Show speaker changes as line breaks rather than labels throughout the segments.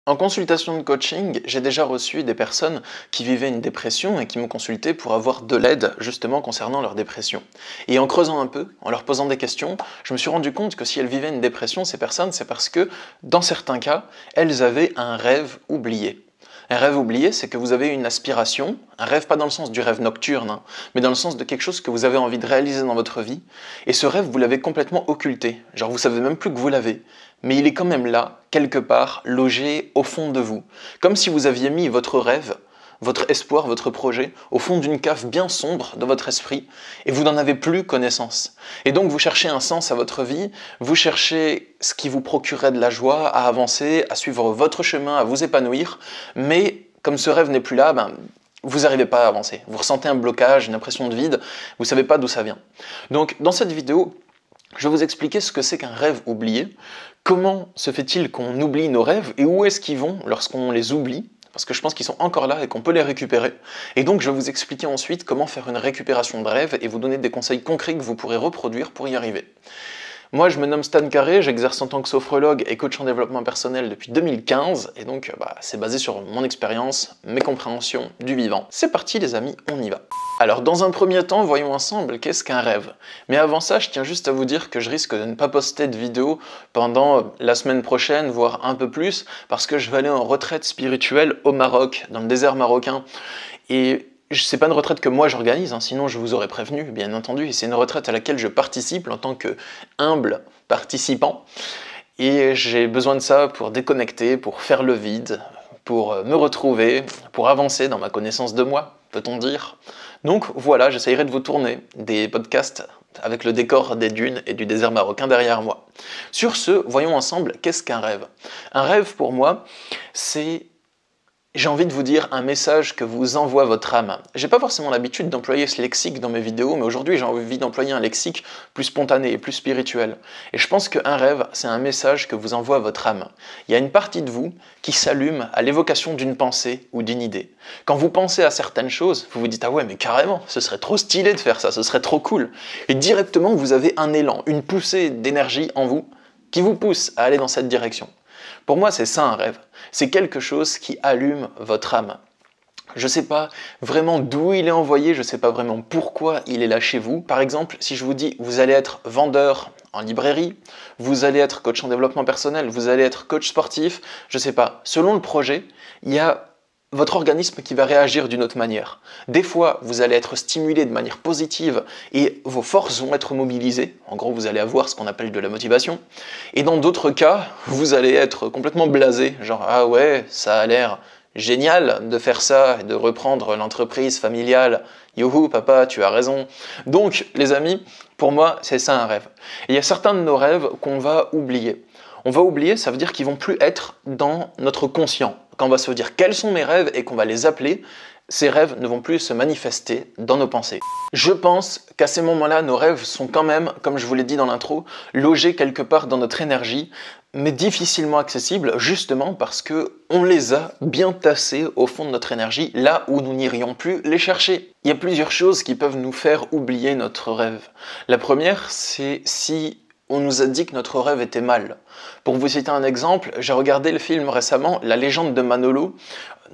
En consultation de coaching, j'ai déjà reçu des personnes qui vivaient une dépression et qui m'ont consulté pour avoir de l'aide justement concernant leur dépression. Et en creusant un peu, en leur posant des questions, je me suis rendu compte que si elles vivaient une dépression, ces personnes, c'est parce que, dans certains cas, elles avaient un rêve oublié. Un rêve oublié, c'est que vous avez une aspiration, un rêve pas dans le sens du rêve nocturne, hein, mais dans le sens de quelque chose que vous avez envie de réaliser dans votre vie, et ce rêve, vous l'avez complètement occulté. Genre, vous savez même plus que vous l'avez. Mais il est quand même là, quelque part, logé au fond de vous. Comme si vous aviez mis votre rêve, votre espoir, votre projet, au fond d'une cave bien sombre de votre esprit, et vous n'en avez plus connaissance. Et donc vous cherchez un sens à votre vie, vous cherchez ce qui vous procurerait de la joie, à avancer, à suivre votre chemin, à vous épanouir, mais comme ce rêve n'est plus là, vous n'arrivez pas à avancer. Vous ressentez un blocage, une impression de vide, vous ne savez pas d'où ça vient. Donc dans cette vidéo, je vais vous expliquer ce que c'est qu'un rêve oublié, comment se fait-il qu'on oublie nos rêves et où est-ce qu'ils vont lorsqu'on les oublie, parce que je pense qu'ils sont encore là et qu'on peut les récupérer. Et donc je vais vous expliquer ensuite comment faire une récupération de rêve et vous donner des conseils concrets que vous pourrez reproduire pour y arriver. Moi, je me nomme Stan Carré, j'exerce en tant que sophrologue et coach en développement personnel depuis 2015, et donc c'est basé sur mon expérience, mes compréhensions du vivant. C'est parti les amis, on y va. Alors dans un premier temps, voyons ensemble qu'est-ce qu'un rêve. Mais avant ça, je tiens juste à vous dire que je risque de ne pas poster de vidéo pendant la semaine prochaine, voire un peu plus, parce que je vais aller en retraite spirituelle au Maroc, dans le désert marocain. Et c'est pas une retraite que moi j'organise, hein, sinon je vous aurais prévenu, bien entendu, et c'est une retraite à laquelle je participe en tant que humble participant, et j'ai besoin de ça pour déconnecter, pour faire le vide, pour me retrouver, pour avancer dans ma connaissance de moi, peut-on dire. Donc voilà, j'essayerai de vous tourner des podcasts avec le décor des dunes et du désert marocain derrière moi. Sur ce, voyons ensemble qu'est-ce qu'un rêve. Un rêve pour moi, c'est... J'ai envie de vous dire un message que vous envoie votre âme. J'ai pas forcément l'habitude d'employer ce lexique dans mes vidéos, mais aujourd'hui j'ai envie d'employer un lexique plus spontané et plus spirituel. Et je pense qu'un rêve, c'est un message que vous envoie votre âme. Il y a une partie de vous qui s'allume à l'évocation d'une pensée ou d'une idée. Quand vous pensez à certaines choses, vous vous dites « Ah ouais, mais carrément, ce serait trop stylé de faire ça, ce serait trop cool ». Et directement, vous avez un élan, une poussée d'énergie en vous qui vous pousse à aller dans cette direction. Pour moi, c'est ça un rêve. C'est quelque chose qui allume votre âme. Je ne sais pas vraiment d'où il est envoyé, je ne sais pas vraiment pourquoi il est là chez vous. Par exemple, si je vous dis vous allez être vendeur en librairie, vous allez être coach en développement personnel, vous allez être coach sportif, je ne sais pas. Selon le projet, il y a votre organisme qui va réagir d'une autre manière. Des fois, vous allez être stimulé de manière positive et vos forces vont être mobilisées. En gros, vous allez avoir ce qu'on appelle de la motivation. Et dans d'autres cas, vous allez être complètement blasé. Genre, ah ouais, ça a l'air génial de faire ça et de reprendre l'entreprise familiale. Youhou, papa, tu as raison. Donc, les amis, pour moi, c'est ça un rêve. Et il y a certains de nos rêves qu'on va oublier. On va oublier, ça veut dire qu'ils vont plus être dans notre conscient. Quand on va se dire quels sont mes rêves et qu'on va les appeler, ces rêves ne vont plus se manifester dans nos pensées. Je pense qu'à ces moments-là, nos rêves sont quand même, comme je vous l'ai dit dans l'intro, logés quelque part dans notre énergie, mais difficilement accessibles, justement parce qu'on les a bien tassés au fond de notre énergie, là où nous n'irions plus les chercher. Il y a plusieurs choses qui peuvent nous faire oublier notre rêve. La première, c'est si on nous a dit que notre rêve était mal. Pour vous citer un exemple, j'ai regardé le film récemment, La légende de Manolo,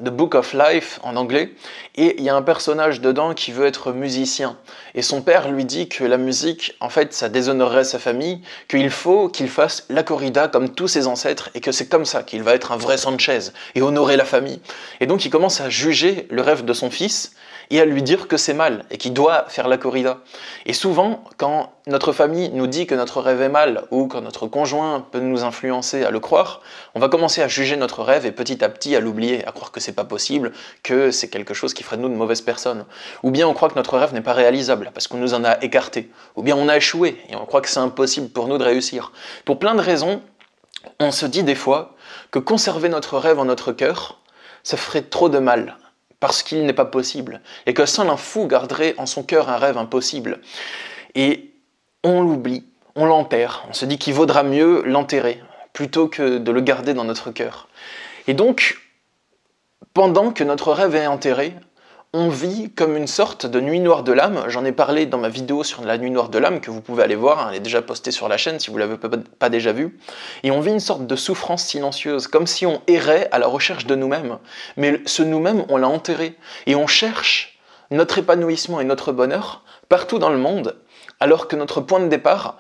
The Book of Life en anglais, et il y a un personnage dedans qui veut être musicien. Et son père lui dit que la musique, en fait, ça déshonorerait sa famille, qu'il faut qu'il fasse la corrida comme tous ses ancêtres, et que c'est comme ça qu'il va être un vrai Sanchez, et honorer la famille. Et donc il commence à juger le rêve de son fils, et à lui dire que c'est mal, et qu'il doit faire la corrida. Et souvent, quand notre famille nous dit que notre rêve est mal, ou quand notre conjoint peut nous influencer à le croire, on va commencer à juger notre rêve et petit à petit à l'oublier, à croire que c'est pas possible, que c'est quelque chose qui ferait de nous de mauvaises personnes. Ou bien on croit que notre rêve n'est pas réalisable, parce qu'on nous en a écarté. Ou bien on a échoué, et on croit que c'est impossible pour nous de réussir. Pour plein de raisons, on se dit des fois que conserver notre rêve en notre cœur, ça ferait trop de mal, parce qu'il n'est pas possible, et que seul un fou garderait en son cœur un rêve impossible. Et on l'oublie, on l'enterre, on se dit qu'il vaudra mieux l'enterrer, plutôt que de le garder dans notre cœur. Et donc, pendant que notre rêve est enterré, on vit comme une sorte de nuit noire de l'âme. J'en ai parlé dans ma vidéo sur la nuit noire de l'âme, que vous pouvez aller voir, elle est déjà postée sur la chaîne si vous ne l'avez pas déjà vue. Et on vit une sorte de souffrance silencieuse, comme si on errait à la recherche de nous-mêmes. Mais ce nous-mêmes, on l'a enterré. Et on cherche notre épanouissement et notre bonheur partout dans le monde, alors que notre point de départ,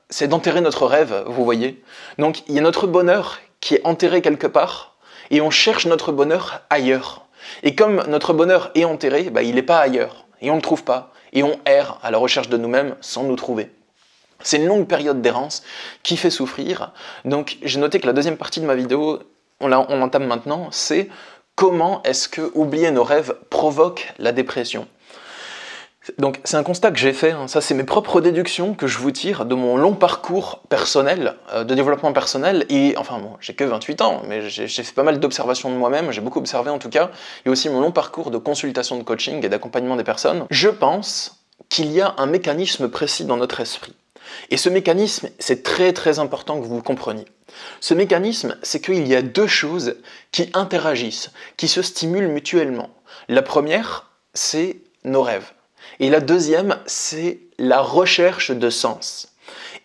c'est d'enterrer notre rêve, vous voyez. Donc il y a notre bonheur qui est enterré quelque part, et on cherche notre bonheur ailleurs. Et comme notre bonheur est enterré, il n'est pas ailleurs, et on ne le trouve pas, et on erre à la recherche de nous-mêmes sans nous trouver. C'est une longue période d'errance qui fait souffrir. Donc j'ai noté que la deuxième partie de ma vidéo, on l'entame maintenant, c'est comment est-ce que oublier nos rêves provoque la dépression. Donc c'est un constat que j'ai fait, ça c'est mes propres déductions que je vous tire de mon long parcours personnel, de développement personnel, et enfin bon, j'ai que 28 ans, mais j'ai fait pas mal d'observations de moi-même, j'ai beaucoup observé en tout cas, et aussi mon long parcours de consultation de coaching et d'accompagnement des personnes. Je pense qu'il y a un mécanisme précis dans notre esprit. Et ce mécanisme, c'est très très important que vous compreniez. Ce mécanisme, c'est qu'il y a deux choses qui interagissent, qui se stimulent mutuellement. La première, c'est nos rêves. Et la deuxième, c'est la recherche de sens.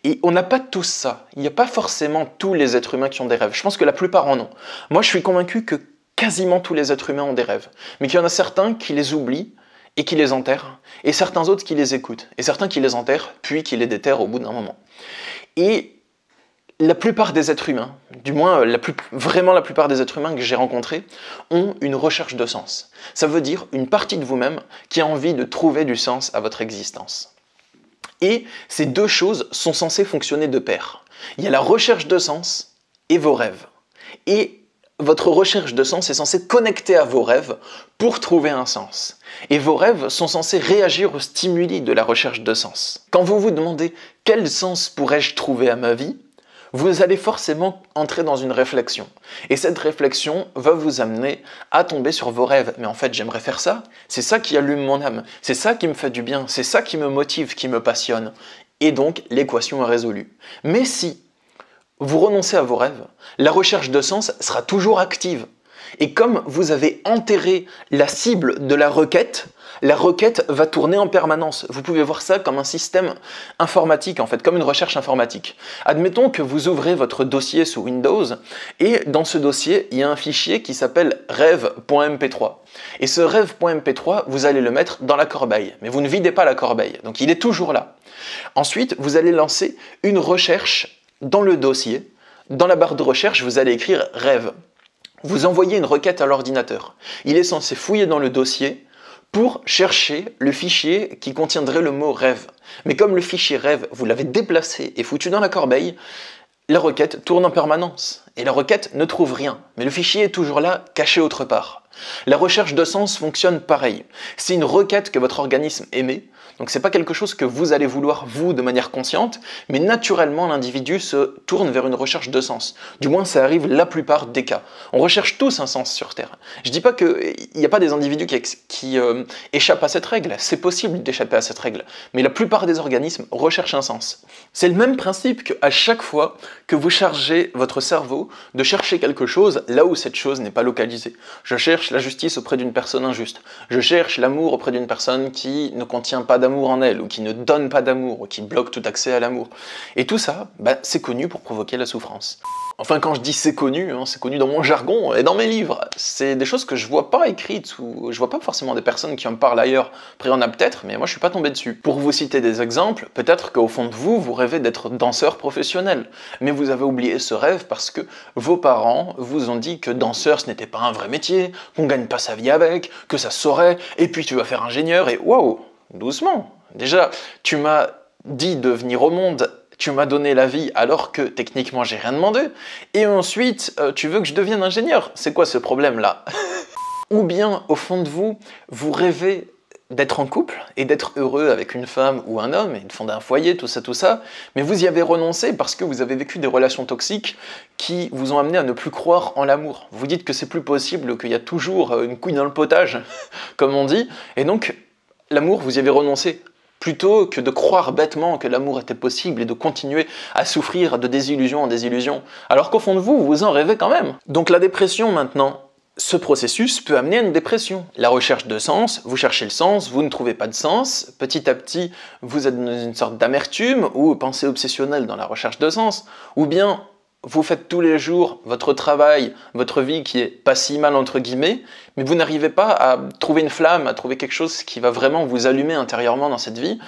Et on n'a pas tous ça. Il n'y a pas forcément tous les êtres humains qui ont des rêves. Je pense que la plupart en ont. Moi, je suis convaincu que quasiment tous les êtres humains ont des rêves. Mais qu'il y en a certains qui les oublient et qui les enterrent, et certains autres qui les écoutent, et certains qui les enterrent, puis qui les déterrent au bout d'un moment. Et la plupart des êtres humains, du moins vraiment la plupart des êtres humains que j'ai rencontrés, ont une recherche de sens. Ça veut dire une partie de vous-même qui a envie de trouver du sens à votre existence. Et ces deux choses sont censées fonctionner de pair. Il y a la recherche de sens et vos rêves. Et votre recherche de sens est censée connecter à vos rêves pour trouver un sens. Et vos rêves sont censés réagir aux stimuli de la recherche de sens. Quand vous vous demandez quel sens pourrais-je trouver à ma vie, vous allez forcément entrer dans une réflexion. Et cette réflexion va vous amener à tomber sur vos rêves. Mais en fait, j'aimerais faire ça. C'est ça qui allume mon âme. C'est ça qui me fait du bien. C'est ça qui me motive, qui me passionne. Et donc, l'équation est résolue. Mais si vous renoncez à vos rêves, la recherche de sens sera toujours active. Et comme vous avez enterré la cible de la requête va tourner en permanence. Vous pouvez voir ça comme un système informatique, en fait, comme une recherche informatique. Admettons que vous ouvrez votre dossier sous Windows, et dans ce dossier, il y a un fichier qui s'appelle rêve.mp3. Et ce rêve.mp3, vous allez le mettre dans la corbeille. Mais vous ne videz pas la corbeille, donc il est toujours là. Ensuite, vous allez lancer une recherche dans le dossier. Dans la barre de recherche, vous allez écrire rêve. Vous envoyez une requête à l'ordinateur. Il est censé fouiller dans le dossier pour chercher le fichier qui contiendrait le mot rêve. Mais comme le fichier rêve, vous l'avez déplacé et foutu dans la corbeille, la requête tourne en permanence. Et la requête ne trouve rien. Mais le fichier est toujours là, caché autre part. La recherche de sens fonctionne pareil. C'est une requête que votre organisme émet. Donc c'est pas quelque chose que vous allez vouloir vous de manière consciente, mais naturellement l'individu se tourne vers une recherche de sens. Du moins ça arrive la plupart des cas. On recherche tous un sens sur Terre. Je dis pas qu'il n'y a pas des individus qui échappent à cette règle, c'est possible d'échapper à cette règle, mais la plupart des organismes recherchent un sens. C'est le même principe qu'à chaque fois que vous chargez votre cerveau de chercher quelque chose là où cette chose n'est pas localisée. Je cherche la justice auprès d'une personne injuste. Je cherche l'amour auprès d'une personne qui ne contient pas d'amour en elle, ou qui ne donne pas d'amour, ou qui bloque tout accès à l'amour. Et tout ça, c'est connu pour provoquer la souffrance. Enfin, quand je dis c'est connu dans mon jargon et dans mes livres. C'est des choses que je vois pas écrites, ou je vois pas forcément des personnes qui en parlent ailleurs. Après, il y en a peut-être, mais moi je suis pas tombé dessus. Pour vous citer des exemples, peut-être qu'au fond de vous, vous rêvez d'être danseur professionnel. Mais vous avez oublié ce rêve parce que vos parents vous ont dit que danseur ce n'était pas un vrai métier, qu'on gagne pas sa vie avec, que ça se saurait, et puis tu vas faire ingénieur, et waouh! Doucement. Déjà, tu m'as dit de venir au monde, tu m'as donné la vie alors que techniquement j'ai rien demandé, et ensuite tu veux que je devienne ingénieur. C'est quoi ce problème-là? Ou bien, au fond de vous, vous rêvez d'être en couple et d'être heureux avec une femme ou un homme et de fonder un foyer, tout ça, mais vous y avez renoncé parce que vous avez vécu des relations toxiques qui vous ont amené à ne plus croire en l'amour. Vous dites que c'est plus possible, qu'il y a toujours une couille dans le potage, comme on dit, et donc l'amour, vous y avez renoncé, plutôt que de croire bêtement que l'amour était possible et de continuer à souffrir de désillusion en désillusion, alors qu'au fond de vous, vous en rêvez quand même. Donc la dépression maintenant, ce processus peut amener à une dépression. La recherche de sens, vous cherchez le sens, vous ne trouvez pas de sens, petit à petit vous êtes dans une sorte d'amertume ou pensée obsessionnelle dans la recherche de sens, ou bien vous faites tous les jours votre travail, votre vie qui est pas si mal entre guillemets, mais vous n'arrivez pas à trouver une flamme, à trouver quelque chose qui va vraiment vous allumer intérieurement dans cette vie.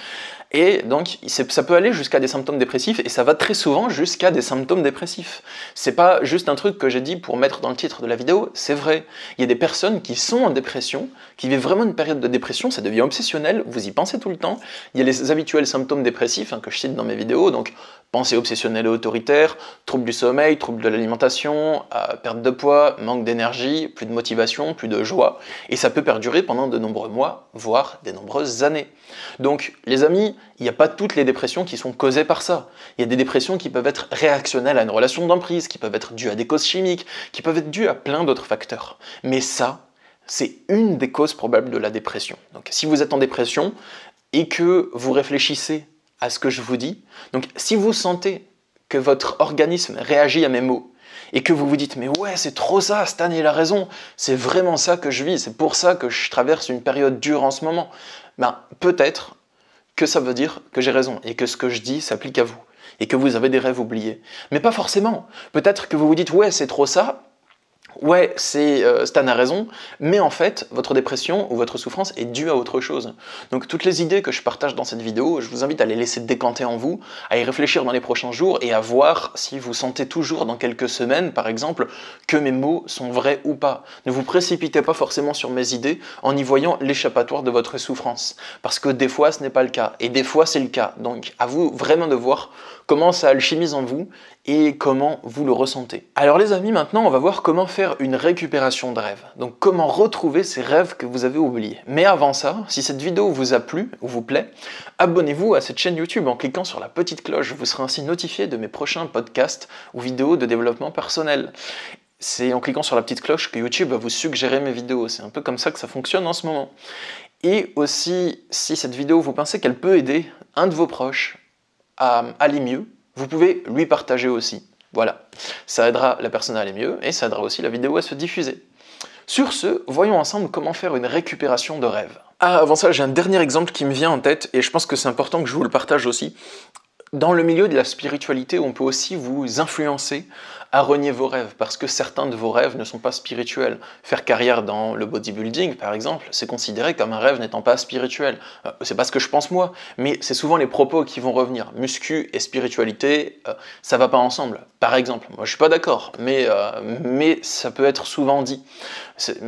Et donc, ça peut aller jusqu'à des symptômes dépressifs, et ça va très souvent jusqu'à des symptômes dépressifs. C'est pas juste un truc que j'ai dit pour mettre dans le titre de la vidéo, c'est vrai. Il y a des personnes qui sont en dépression, qui vivent vraiment une période de dépression, ça devient obsessionnel, vous y pensez tout le temps. Il y a les habituels symptômes dépressifs que je cite dans mes vidéos, donc pensée obsessionnelle et autoritaire, troubles du sommeil, troubles de l'alimentation, perte de poids, manque d'énergie, plus de motivation, plus de joie, et ça peut perdurer pendant de nombreux mois, voire des nombreuses années. Donc, les amis, il n'y a pas toutes les dépressions qui sont causées par ça. Il y a des dépressions qui peuvent être réactionnelles à une relation d'emprise, qui peuvent être dues à des causes chimiques, qui peuvent être dues à plein d'autres facteurs. Mais ça, c'est une des causes probables de la dépression. Donc, si vous êtes en dépression et que vous réfléchissez à ce que je vous dis, donc si vous sentez que votre organisme réagit à mes mots, et que vous vous dites « mais ouais, c'est trop ça, Stan il a raison, c'est vraiment ça que je vis, c'est pour ça que je traverse une période dure en ce moment », ben peut-être que ça veut dire que j'ai raison, et que ce que je dis s'applique à vous, et que vous avez des rêves oubliés. Mais pas forcément. Peut-être que vous vous dites « ouais, c'est trop ça », ouais, Stan a raison, mais en fait, votre dépression ou votre souffrance est due à autre chose. Donc toutes les idées que je partage dans cette vidéo, je vous invite à les laisser décanter en vous, à y réfléchir dans les prochains jours et à voir si vous sentez toujours dans quelques semaines, par exemple, que mes mots sont vrais ou pas. Ne vous précipitez pas forcément sur mes idées en y voyant l'échappatoire de votre souffrance, parce que des fois ce n'est pas le cas, et des fois c'est le cas. Donc à vous vraiment de voir comment ça alchimise en vous et comment vous le ressentez. Alors les amis, maintenant on va voir comment faire une récupération de rêve. Donc comment retrouver ces rêves que vous avez oubliés. Mais avant ça, si cette vidéo vous a plu ou vous plaît, abonnez-vous à cette chaîne YouTube en cliquant sur la petite cloche. Vous serez ainsi notifié de mes prochains podcasts ou vidéos de développement personnel. C'est en cliquant sur la petite cloche que YouTube va vous suggérer mes vidéos. C'est un peu comme ça que ça fonctionne en ce moment. Et aussi, si cette vidéo vous pensez qu'elle peut aider un de vos proches à aller mieux, vous pouvez lui partager aussi. Voilà, ça aidera la personne à aller mieux et ça aidera aussi la vidéo à se diffuser. Sur ce, voyons ensemble comment faire une récupération de rêve. Ah, avant ça, j'ai un dernier exemple qui me vient en tête et je pense que c'est important que je vous le partage aussi. Dans le milieu de la spiritualité, on peut aussi vous influencer à renier vos rêves, parce que certains de vos rêves ne sont pas spirituels. Faire carrière dans le bodybuilding, par exemple, c'est considéré comme un rêve n'étant pas spirituel. C'est pas ce que je pense moi, mais c'est souvent les propos qui vont revenir. Muscu et spiritualité, ça va pas ensemble. Par exemple, moi je suis pas d'accord, mais ça peut être souvent dit.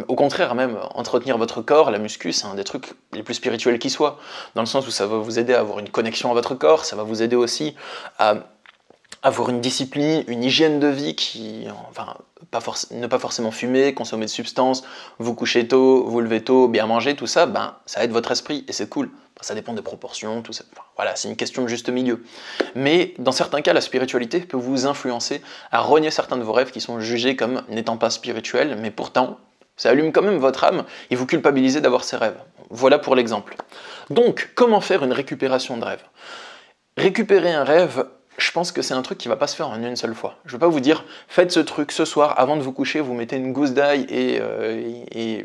Au contraire, même, entretenir votre corps, la muscu, c'est un des trucs les plus spirituels qui soit, dans le sens où ça va vous aider à avoir une connexion à votre corps, ça va vous aider aussi à avoir une discipline, une hygiène de vie qui, enfin, ne pas forcément fumer, consommer de substances, vous coucher tôt, vous lever tôt, bien manger, tout ça, ben, ça aide votre esprit et c'est cool. Ça dépend des proportions, tout ça. Enfin, voilà, c'est une question de juste milieu. Mais dans certains cas, la spiritualité peut vous influencer à renier certains de vos rêves qui sont jugés comme n'étant pas spirituels, mais pourtant, ça allume quand même votre âme et vous culpabilisez d'avoir ces rêves. Voilà pour l'exemple. Donc, comment faire une récupération de rêve? Récupérer un rêve, je pense que c'est un truc qui va pas se faire en une seule fois. Je ne vais pas vous dire, faites ce truc ce soir, avant de vous coucher, vous mettez une gousse d'ail et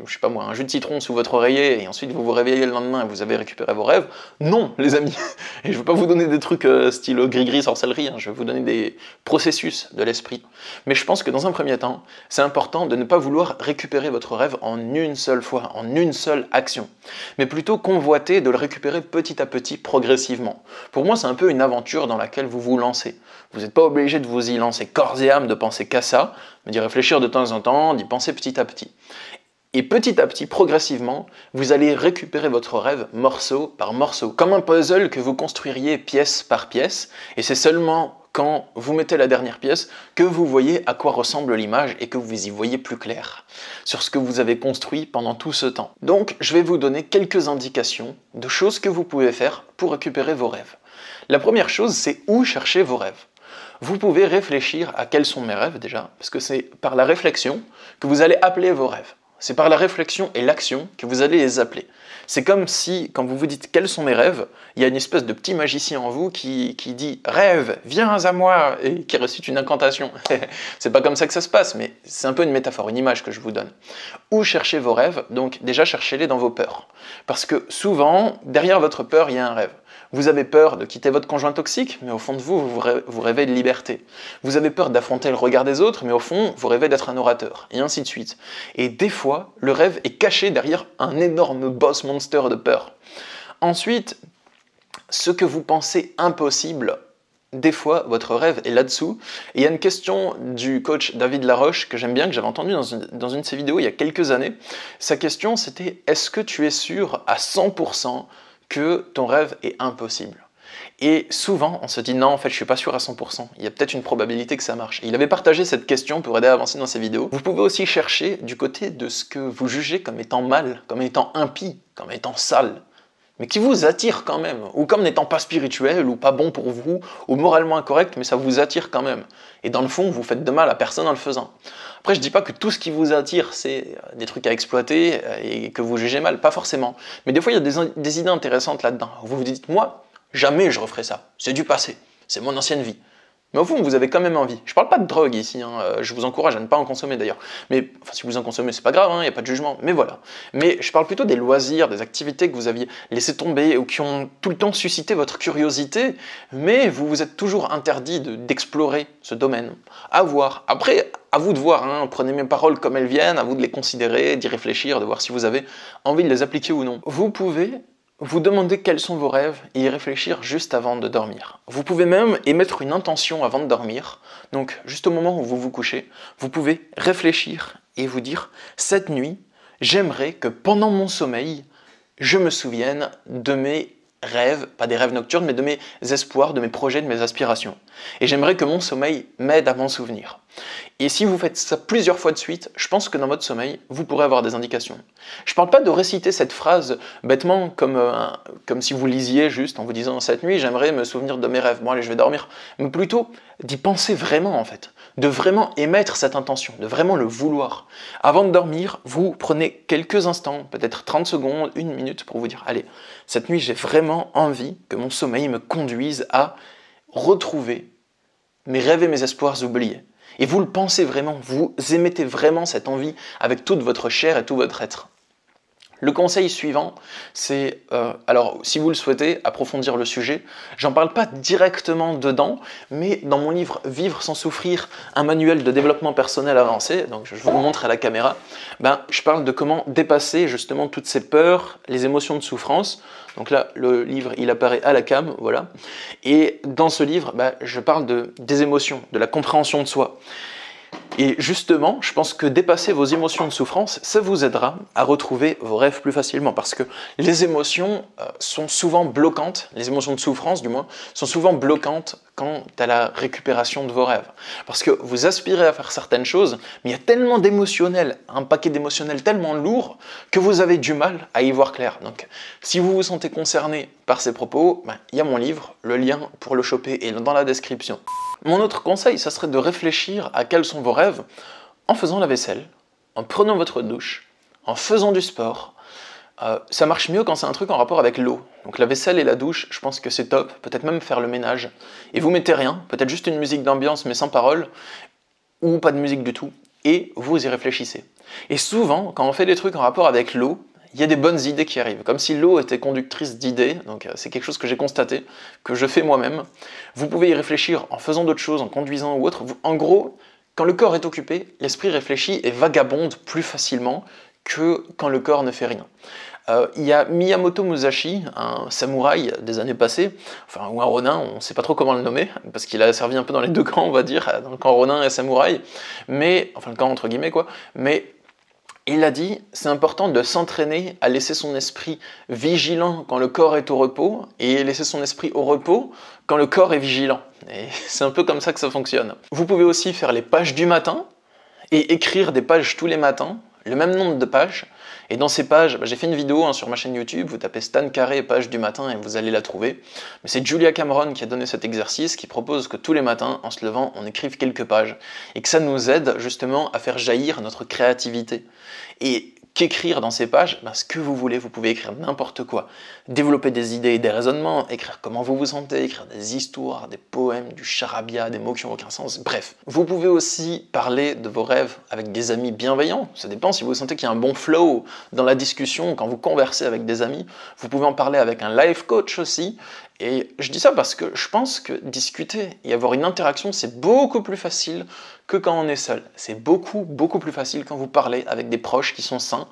je sais pas moi, un jus de citron sous votre oreiller, et ensuite vous vous réveillez le lendemain et vous avez récupéré vos rêves. Non, les amis. Et je ne vais pas vous donner des trucs style gris-gris sorcellerie, hein. Je vais vous donner des processus de l'esprit. Mais je pense que dans un premier temps, c'est important de ne pas vouloir récupérer votre rêve en une seule fois, en une seule action, mais plutôt convoiter de le récupérer petit à petit, progressivement. Pour moi, c'est un peu une aventure dans laquelle vous vous lancez. Vous n'êtes pas obligé de vous y lancer corps et âme, de penser qu'à ça, mais d'y réfléchir de temps en temps, d'y penser petit à petit. Et petit à petit, progressivement, vous allez récupérer votre rêve morceau par morceau, comme un puzzle que vous construiriez pièce par pièce, et c'est seulement quand vous mettez la dernière pièce que vous voyez à quoi ressemble l'image et que vous y voyez plus clair sur ce que vous avez construit pendant tout ce temps. Donc, je vais vous donner quelques indications de choses que vous pouvez faire pour récupérer vos rêves. La première chose, c'est où chercher vos rêves. Vous pouvez réfléchir à quels sont mes rêves déjà, parce que c'est par la réflexion que vous allez appeler vos rêves. c'est par la réflexion et l'action que vous allez les appeler. C'est comme si, quand vous vous dites quels sont mes rêves, il y a une espèce de petit magicien en vous qui dit rêve, viens à moi, et qui récite une incantation. C'est pas comme ça que ça se passe, mais c'est un peu une métaphore, une image que je vous donne. Où cherchez vos rêves? Donc déjà cherchez-les dans vos peurs. Parce que souvent, derrière votre peur, il y a un rêve. Vous avez peur de quitter votre conjoint toxique, mais au fond de vous, vous rêvez de liberté. Vous avez peur d'affronter le regard des autres, mais au fond, vous rêvez d'être un orateur, et ainsi de suite. Et des fois, le rêve est caché derrière un énorme boss monster de peur. Ensuite, ce que vous pensez impossible, des fois, votre rêve est là-dessous. Et il y a une question du coach David Laroche que j'aime bien, que j'avais entendue dans une de ses vidéos il y a quelques années. Sa question, c'était « Est-ce que tu es sûr à 100% que ton rêve est impossible ?» Et souvent, on se dit « Non, en fait, je suis pas sûr à 100%. Il y a peut-être une probabilité que ça marche. » Et il avait partagé cette question pour aider à avancer dans ses vidéos. Vous pouvez aussi chercher du côté de ce que vous jugez comme étant mal, comme étant impie, comme étant sale, mais qui vous attire quand même, ou comme n'étant pas spirituel, ou pas bon pour vous, ou moralement incorrect, mais ça vous attire quand même. Et dans le fond, vous faites de mal à personne en le faisant. Après, je dis pas que tout ce qui vous attire, c'est des trucs à exploiter et que vous jugez mal, pas forcément. Mais des fois, il y a des idées intéressantes là-dedans. Vous vous dites, moi, jamais je referai ça. C'est du passé, c'est mon ancienne vie. Mais au fond, vous avez quand même envie. Je parle pas de drogue ici, hein. Je vous encourage à ne pas en consommer d'ailleurs. Mais enfin, si vous en consommez, c'est pas grave, il n'y a pas de jugement, mais voilà. Mais je parle plutôt des loisirs, des activités que vous aviez laissé tomber ou qui ont tout le temps suscité votre curiosité, mais vous vous êtes toujours interdit d'explorer ce domaine. À voir. Après, à vous de voir, hein. Prenez mes paroles comme elles viennent, à vous de les considérer, d'y réfléchir, de voir si vous avez envie de les appliquer ou non. Vous pouvez vous demandez quels sont vos rêves et y réfléchir juste avant de dormir. Vous pouvez même émettre une intention avant de dormir. Donc, juste au moment où vous vous couchez, vous pouvez réfléchir et vous dire « Cette nuit, j'aimerais que pendant mon sommeil, je me souvienne de mes rêves, pas des rêves nocturnes, mais de mes espoirs, de mes projets, de mes aspirations. Et j'aimerais que mon sommeil m'aide à m'en souvenir. » Et si vous faites ça plusieurs fois de suite, je pense que dans votre sommeil, vous pourrez avoir des indications. Je ne parle pas de réciter cette phrase bêtement comme si vous lisiez juste en vous disant « Cette nuit, j'aimerais me souvenir de mes rêves. Bon allez, je vais dormir. » Mais plutôt d'y penser vraiment en fait. De vraiment émettre cette intention, de vraiment le vouloir. Avant de dormir, vous prenez quelques instants, peut-être 30 secondes, 1 minute pour vous dire « Allez, cette nuit, j'ai vraiment envie que mon sommeil me conduise à retrouver mes rêves et mes espoirs oubliés. » Et vous le pensez vraiment, vous émettez vraiment cette envie avec toute votre chair et tout votre être. Le conseil suivant, c'est, alors si vous le souhaitez, approfondir le sujet, j'en parle pas directement dedans, mais dans mon livre « Vivre sans souffrir, un manuel de développement personnel avancé », donc je vous le montre à la caméra, je parle de comment dépasser justement toutes ces peurs, les émotions de souffrance. Donc là, le livre, il apparaît à la cam, voilà. Et dans ce livre, je parle des émotions, de la compréhension de soi. Et justement, je pense que dépasser vos émotions de souffrance, ça vous aidera à retrouver vos rêves plus facilement. Parce que les émotions sont souvent bloquantes, les émotions de souffrance du moins, sont souvent bloquantes quant à la récupération de vos rêves. Parce que vous aspirez à faire certaines choses, mais il y a tellement d'émotionnel, un paquet d'émotionnel tellement lourd, que vous avez du mal à y voir clair. Donc, si vous vous sentez concerné par ces propos, il y a mon livre, le lien pour le choper est dans la description. Mon autre conseil, ça serait de réfléchir à quels sont vos rêves en faisant la vaisselle, en prenant votre douche, en faisant du sport. Ça marche mieux quand c'est un truc en rapport avec l'eau. Donc la vaisselle et la douche, je pense que c'est top. Peut-être même faire le ménage. Et vous mettez rien, peut-être juste une musique d'ambiance mais sans parole, ou pas de musique du tout, et vous y réfléchissez. Et souvent, quand on fait des trucs en rapport avec l'eau, il y a des bonnes idées qui arrivent, comme si l'eau était conductrice d'idées, donc c'est quelque chose que j'ai constaté, que je fais moi-même. Vous pouvez y réfléchir en faisant d'autres choses, en conduisant ou autre. En gros, quand le corps est occupé, l'esprit réfléchit et vagabonde plus facilement que quand le corps ne fait rien. Il y a Miyamoto Musashi, un samouraï des années passées, enfin ou un ronin, on ne sait pas trop comment le nommer, parce qu'il a servi un peu dans les deux camps, on va dire, dans le camp ronin et samouraï, mais, enfin le camp entre guillemets quoi, mais il a dit, c'est important de s'entraîner à laisser son esprit vigilant quand le corps est au repos, et laisser son esprit au repos quand le corps est vigilant. Et c'est un peu comme ça que ça fonctionne. Vous pouvez aussi faire les pages du matin, et écrire des pages tous les matins, le même nombre de pages, et dans ces pages, j'ai fait une vidéo sur ma chaîne YouTube, vous tapez Stan Carré, page du matin, et vous allez la trouver. Mais c'est Julia Cameron qui a donné cet exercice, qui propose que tous les matins, en se levant, on écrive quelques pages, et que ça nous aide justement à faire jaillir notre créativité. Et qu'écrire dans ces pages, ce que vous voulez, vous pouvez écrire n'importe quoi. Développer des idées et des raisonnements, écrire comment vous vous sentez, écrire des histoires, des poèmes, du charabia, des mots qui n'ont aucun sens, bref. Vous pouvez aussi parler de vos rêves avec des amis bienveillants, ça dépend si vous sentez qu'il y a un bon flow dans la discussion, quand vous conversez avec des amis. Vous pouvez en parler avec un life coach aussi, et je dis ça parce que je pense que discuter et avoir une interaction, c'est beaucoup plus facile que quand on est seul. C'est beaucoup plus facile quand vous parlez avec des proches qui sont sains,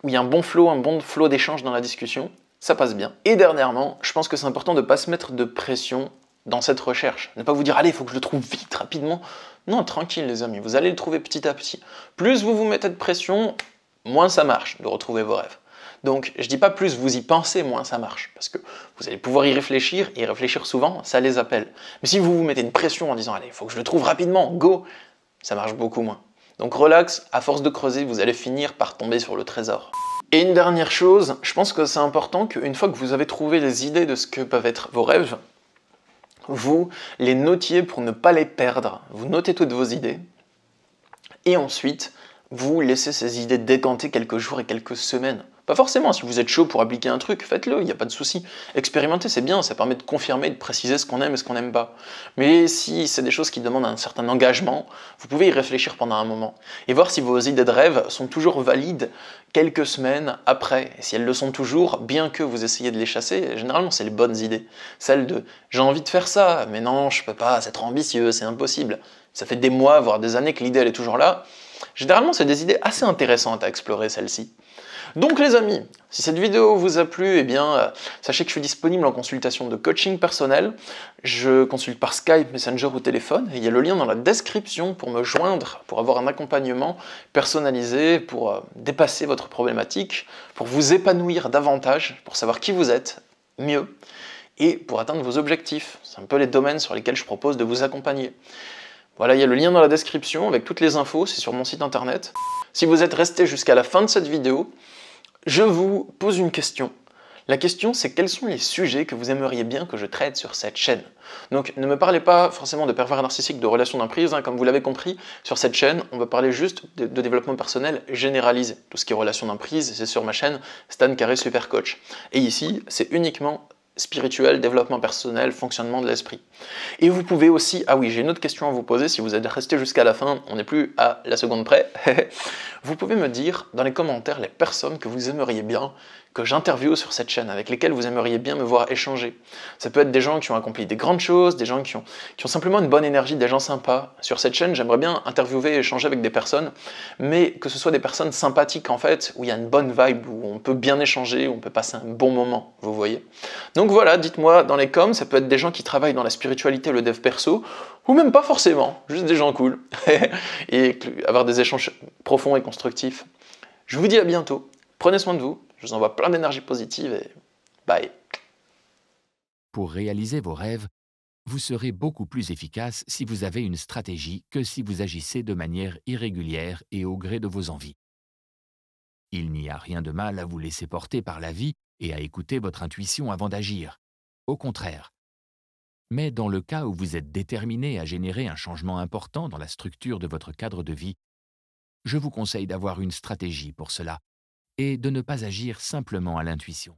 où il y a un bon flow d'échange dans la discussion, ça passe bien. Et dernièrement, je pense que c'est important de ne pas se mettre de pression dans cette recherche. Ne pas vous dire, allez, il faut que je le trouve vite, rapidement. Non, tranquille les amis, vous allez le trouver petit à petit. Plus vous vous mettez de pression, moins ça marche de retrouver vos rêves. Donc, je dis pas plus vous y pensez, moins ça marche, parce que vous allez pouvoir y réfléchir, et y réfléchir souvent, ça les appelle. Mais si vous vous mettez une pression en disant, allez, il faut que je le trouve rapidement, go, ça marche beaucoup moins. Donc relax, à force de creuser, vous allez finir par tomber sur le trésor. Et une dernière chose, je pense que c'est important qu'une fois que vous avez trouvé les idées de ce que peuvent être vos rêves, vous les notiez pour ne pas les perdre. Vous notez toutes vos idées, et ensuite, vous laissez ces idées décanter quelques jours et quelques semaines. Pas forcément, si vous êtes chaud pour appliquer un truc, faites-le, il n'y a pas de souci. Expérimenter, c'est bien, ça permet de confirmer, de préciser ce qu'on aime et ce qu'on n'aime pas. Mais si c'est des choses qui demandent un certain engagement, vous pouvez y réfléchir pendant un moment. Et voir si vos idées de rêve sont toujours valides quelques semaines après. Et si elles le sont toujours, bien que vous essayez de les chasser, généralement c'est les bonnes idées. Celles de « j'ai envie de faire ça, mais non, je peux pas, c'est trop ambitieux, c'est impossible ». Ça fait des mois, voire des années que l'idée elle est toujours là. Généralement, c'est des idées assez intéressantes à explorer, celles-ci. Donc les amis, si cette vidéo vous a plu, sachez que je suis disponible en consultation de coaching personnel. Je consulte par Skype, Messenger ou téléphone. Et il y a le lien dans la description pour me joindre, pour avoir un accompagnement personnalisé, pour dépasser votre problématique, pour vous épanouir davantage, pour savoir qui vous êtes mieux, et pour atteindre vos objectifs. C'est un peu les domaines sur lesquels je propose de vous accompagner. Voilà, il y a le lien dans la description avec toutes les infos, c'est sur mon site internet. Si vous êtes resté jusqu'à la fin de cette vidéo, je vous pose une question. La question, c'est quels sont les sujets que vous aimeriez bien que je traite sur cette chaîne? Donc, ne me parlez pas forcément de pervers narcissiques, de relations d'emprise, comme vous l'avez compris, sur cette chaîne, on va parler juste de développement personnel généralisé. Tout ce qui est relations d'emprise, c'est sur ma chaîne Stan Carré Super Coach. Et ici, c'est uniquement spirituel, développement personnel, fonctionnement de l'esprit. Et vous pouvez aussi, ah oui, j'ai une autre question à vous poser, si vous êtes resté jusqu'à la fin, on n'est plus à la seconde près, vous pouvez me dire dans les commentaires les personnes que vous aimeriez bien que j'interviewe sur cette chaîne, avec lesquelles vous aimeriez bien me voir échanger. Ça peut être des gens qui ont accompli des grandes choses, des gens qui ont simplement une bonne énergie, des gens sympas. Sur cette chaîne, j'aimerais bien interviewer et échanger avec des personnes, mais que ce soit des personnes sympathiques en fait, où il y a une bonne vibe, où on peut bien échanger, où on peut passer un bon moment, vous voyez. Donc voilà, dites-moi dans les coms, ça peut être des gens qui travaillent dans la spiritualité, le dev perso, ou même pas forcément, juste des gens cool, et avoir des échanges profonds et constructifs. Je vous dis à bientôt, prenez soin de vous, je vous envoie plein d'énergie positive et bye.
Pour réaliser vos rêves, vous serez beaucoup plus efficace si vous avez une stratégie que si vous agissez de manière irrégulière et au gré de vos envies. Il n'y a rien de mal à vous laisser porter par la vie et à écouter votre intuition avant d'agir. Au contraire. Mais dans le cas où vous êtes déterminé à générer un changement important dans la structure de votre cadre de vie, je vous conseille d'avoir une stratégie pour cela et de ne pas agir simplement à l'intuition.